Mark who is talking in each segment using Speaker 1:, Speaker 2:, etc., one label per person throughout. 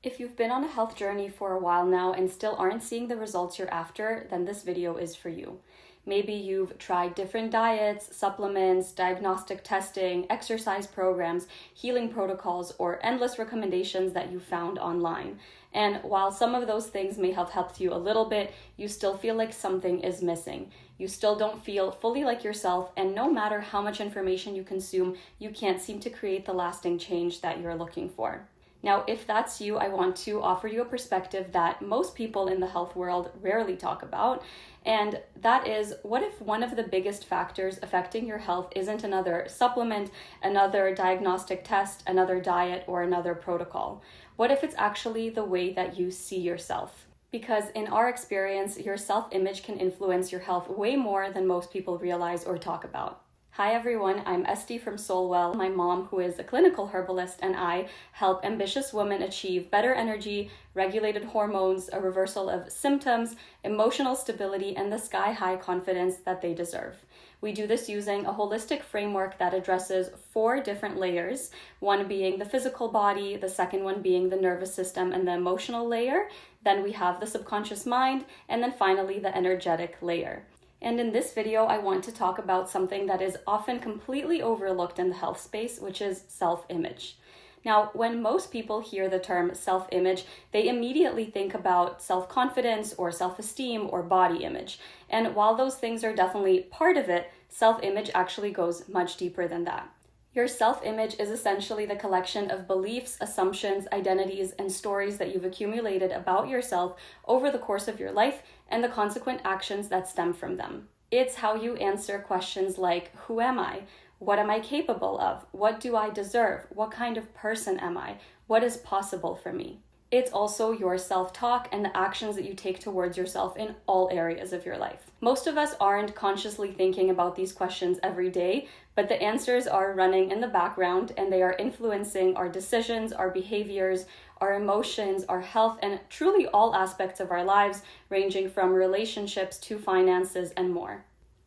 Speaker 1: If you've been on a health journey for a while now and still aren't seeing the results you're after, then this video is for you. Maybe you've tried different diets, supplements, diagnostic testing, exercise programs, healing protocols, or endless recommendations that you found online. And while some of those things may have helped you a little bit, you still feel like something is missing. You still don't feel fully like yourself, and no matter how much information you consume, you can't seem to create the lasting change that you're looking for. Now, if that's you, I want to offer you a perspective that most people in the health world rarely talk about. And that is, what if one of the biggest factors affecting your health isn't another supplement, another diagnostic test, another diet, or another protocol? What if it's actually the way that you see yourself? Because in our experience, your self-image can influence your health way more than most people realize or talk about. Hi everyone, I'm Estie from SoulWell. My mom, who is a clinical herbalist, and I help ambitious women achieve better energy, regulated hormones, a reversal of symptoms, emotional stability, and the sky-high confidence that they deserve. We do this using a holistic framework that addresses 4 different layers, one being the physical body, the second one being the nervous system and the emotional layer, then we have the subconscious mind, and then finally the energetic layer. And in this video, I want to talk about something that is often completely overlooked in the health space, which is self-image. Now, when most people hear the term self-image, they immediately think about self-confidence or self-esteem or body image. And while those things are definitely part of it, self-image actually goes much deeper than that. Your self-image is essentially the collection of beliefs, assumptions, identities, and stories that you've accumulated about yourself over the course of your life and the consequent actions that stem from them. It's how you answer questions like, who am I? What am I capable of? What do I deserve? What kind of person am I? What is possible for me? It's also your self-talk and the actions that you take towards yourself in all areas of your life. Most of us aren't consciously thinking about these questions every day, but the answers are running in the background and they are influencing our decisions, our behaviors, our emotions, our health, and truly all aspects of our lives, ranging from relationships to finances and more.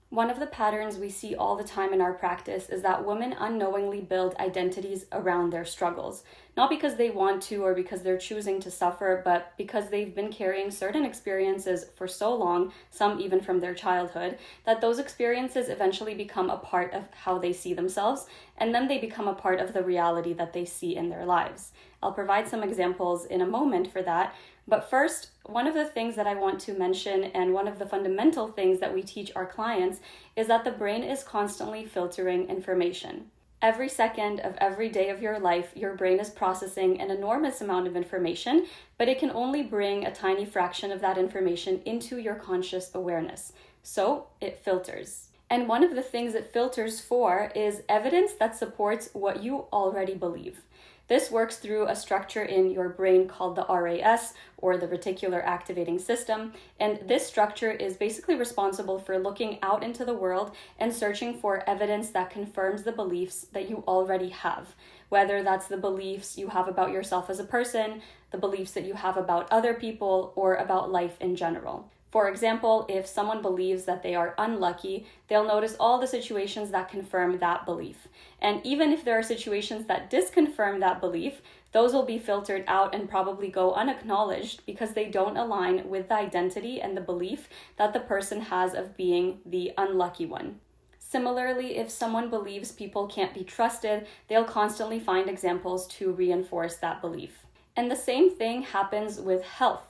Speaker 1: One of the patterns we see all the time in our practice is that women unknowingly build identities around their struggles, not because they want to or because they're choosing to suffer, but because they've been carrying certain experiences for so long, some even from their childhood, that those experiences eventually become a part of how they see themselves, and then they become a part of the reality that they see in their lives. I'll provide some examples in a moment for that. But first, one of the things that I want to mention, and one of the fundamental things that we teach our clients, is that the brain is constantly filtering information. Every second of every day of your life, your brain is processing an enormous amount of information, but it can only bring a tiny fraction of that information into your conscious awareness. So it filters. And one of the things it filters for is evidence that supports what you already believe. This works through a structure in your brain called the RAS, or the reticular activating system, and this structure is basically responsible for looking out into the world and searching for evidence that confirms the beliefs that you already have, whether that's the beliefs you have about yourself as a person, the beliefs that you have about other people, or about life in general. For example, if someone believes that they are unlucky, they'll notice all the situations that confirm that belief. And even if there are situations that disconfirm that belief, those will be filtered out and probably go unacknowledged because they don't align with the identity and the belief that the person has of being the unlucky one. Similarly, if someone believes people can't be trusted, they'll constantly find examples to reinforce that belief. And the same thing happens with health.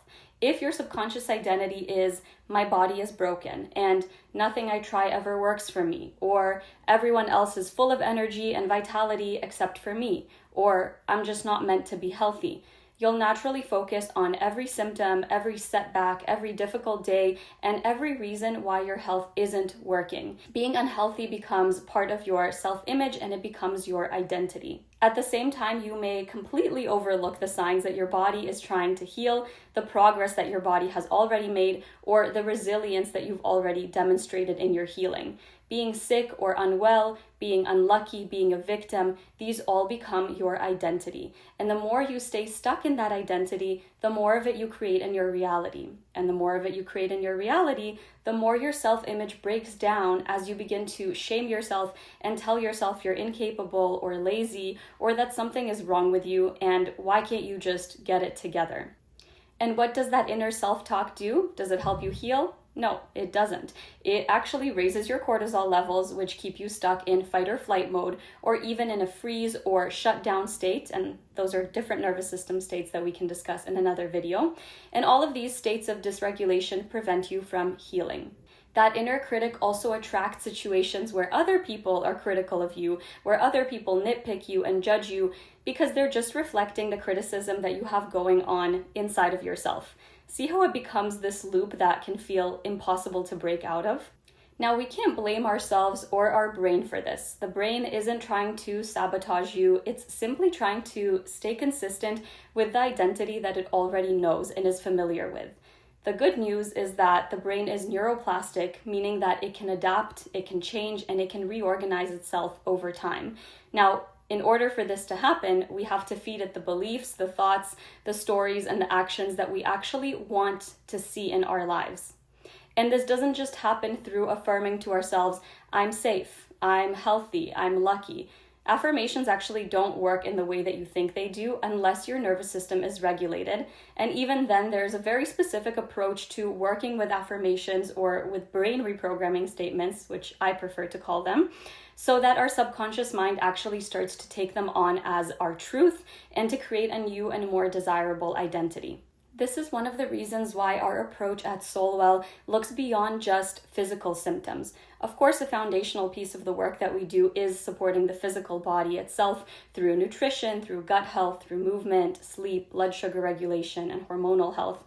Speaker 1: If your subconscious identity is, my body is broken and nothing I try ever works for me, or everyone else is full of energy and vitality except for me, or I'm just not meant to be healthy, you'll naturally focus on every symptom, every setback, every difficult day, and every reason why your health isn't working. Being unhealthy becomes part of your self-image and it becomes your identity. At the same time, you may completely overlook the signs that your body is trying to heal, the progress that your body has already made, or the resilience that you've already demonstrated in your healing. Being sick or unwell, being unlucky, being a victim, these all become your identity. And the more you stay stuck in that identity, the more of it you create in your reality. And the more of it you create in your reality, the more your self-image breaks down as you begin to shame yourself and tell yourself you're incapable or lazy or that something is wrong with you and why can't you just get it together? And what does that inner self-talk do? Does it help you heal? No, it doesn't. It actually raises your cortisol levels, which keep you stuck in fight or flight mode, or even in a freeze or shut down state. And those are different nervous system states that we can discuss in another video. And all of these states of dysregulation prevent you from healing. That inner critic also attracts situations where other people are critical of you, where other people nitpick you and judge you because they're just reflecting the criticism that you have going on inside of yourself. See how it becomes this loop that can feel impossible to break out of? Now, we can't blame ourselves or our brain for this. The brain isn't trying to sabotage you. It's simply trying to stay consistent with the identity that it already knows and is familiar with. The good news is that the brain is neuroplastic, meaning that it can adapt, it can change, and it can reorganize itself over time. Now, in order for this to happen, we have to feed it the beliefs, the thoughts, the stories, and the actions that we actually want to see in our lives. And this doesn't just happen through affirming to ourselves, I'm safe, I'm healthy, I'm lucky. Affirmations actually don't work in the way that you think they do unless your nervous system is regulated. And even then, there's a very specific approach to working with affirmations or with brain reprogramming statements, which I prefer to call them, so that our subconscious mind actually starts to take them on as our truth and to create a new and more desirable identity. This is one of the reasons why our approach at SoulWell looks beyond just physical symptoms. Of course, a foundational piece of the work that we do is supporting the physical body itself through nutrition, through gut health, through movement, sleep, blood sugar regulation, and hormonal health.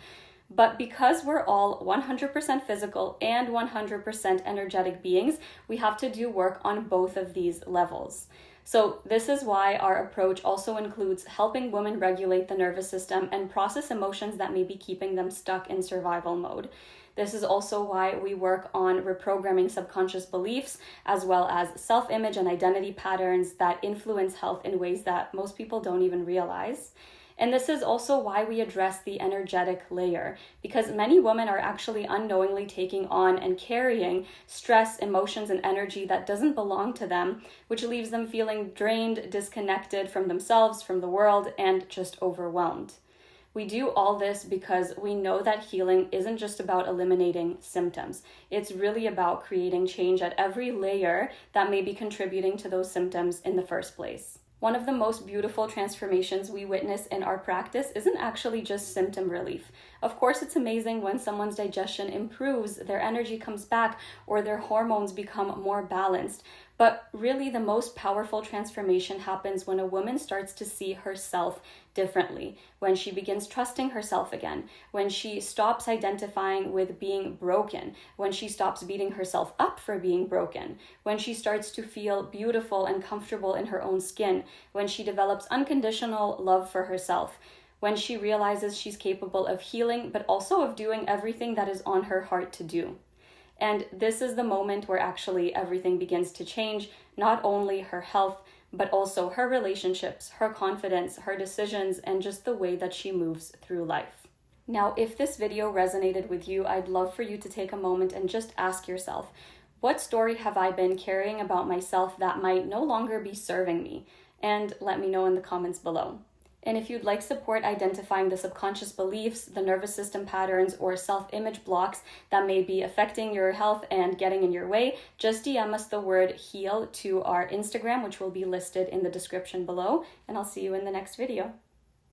Speaker 1: But because we're all 100% physical and 100% energetic beings, we have to do work on both of these levels. So this is why our approach also includes helping women regulate the nervous system and process emotions that may be keeping them stuck in survival mode. This is also why we work on reprogramming subconscious beliefs, as well as self-image and identity patterns that influence health in ways that most people don't even realize. And this is also why we address the energetic layer, because many women are actually unknowingly taking on and carrying stress, emotions, and energy that doesn't belong to them, which leaves them feeling drained, disconnected from themselves, from the world, and just overwhelmed. We do all this because we know that healing isn't just about eliminating symptoms. It's really about creating change at every layer that may be contributing to those symptoms in the first place. One of the most beautiful transformations we witness in our practice isn't actually just symptom relief. Of course, it's amazing when someone's digestion improves, their energy comes back, or their hormones become more balanced. But really, the most powerful transformation happens when a woman starts to see herself differently, when she begins trusting herself again, when she stops identifying with being broken, when she stops beating herself up for being broken, when she starts to feel beautiful and comfortable in her own skin, when she develops unconditional love for herself, when she realizes she's capable of healing, but also of doing everything that is on her heart to do. And this is the moment where actually everything begins to change, not only her health, but also her relationships, her confidence, her decisions, and just the way that she moves through life. Now, if this video resonated with you, I'd love for you to take a moment and just ask yourself, what story have I been carrying about myself that might no longer be serving me? And let me know in the comments below. And if you'd like support identifying the subconscious beliefs, the nervous system patterns, or self-image blocks that may be affecting your health and getting in your way, just DM us the word HEAL to our Instagram, which will be listed in the description below, and I'll see you in the next video.